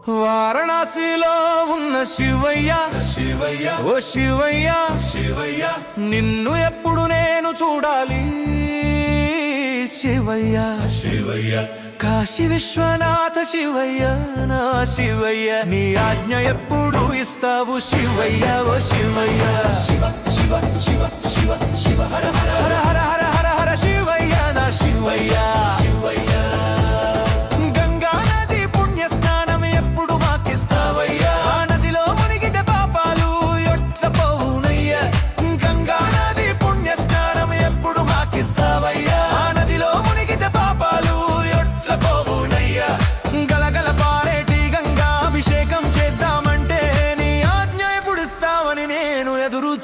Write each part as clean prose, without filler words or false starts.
వారణాసిలో ఉన్న శివయ్య శివయ్య ఓ శివయ్య శివయ్య నిన్ను ఎప్పుడు నేను చూడాలి శివయ్య శివయ్య కాశీ విశ్వనాథ శివయ్య నా శివయ్య నీ ఆజ్ఞ ఎప్పుడు ఇస్తావు శివయ్య ఓ శివయ్య శివ శివ శివ శివ శివ హర హర హర హర హర హర హర శివయ్య నా శివయ్య శివయ్య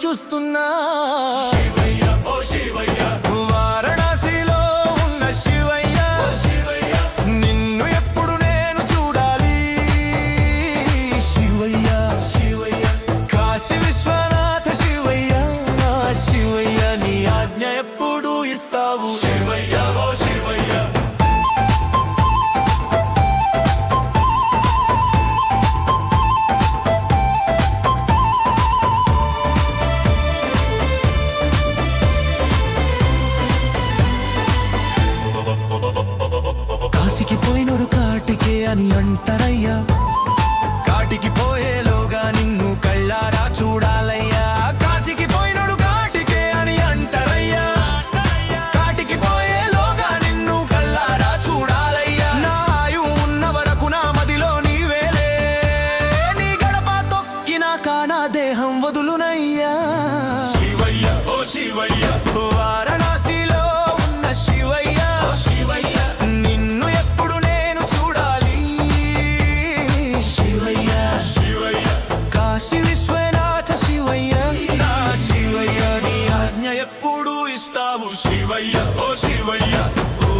చూస్తున్నా శివయ్య ఓ శివయ్య వారణాసిలో ఉన్న శివయ్య ఓ శివయ్య నిన్ను ఎప్పుడు నేను చూడాలి శివయ్య శివయ్య కాశీ విశ్వనాథ శివయ్య నా శివయ్య నీ ఆజ్ఞ ఎప్పుడు ఇస్తావు శివయ్య ఓ శివయ్య కాశీకి పోయినోడు కాటికే అని అంటారయ్యా కాటికి పోయేలోగా నిన్ను కళ్ళారా చూడాలయ్యా కాశీకి పోయినోడు కాటికే అని అంటారయ్యా కాటికి పోయేలోగా నిన్ను కళ్ళారా చూడాలయ్యా నా ఆయువు ఉన్న వరకు నా మదిలో నీవేలే నీ గడప తొక్కినాక నా దేహం వదులునయ్యా శివయ్య ఓ శివయ్య వారణాసిలో ఉన్న శివయ్య శివయ్య కాశీ విశ్వనాథ శివయ్య నా శివయ్య నీ ఆజ్ఞ ఎప్పుడు ఇస్తావు శివయ్య ఓ శివయ్య ఓ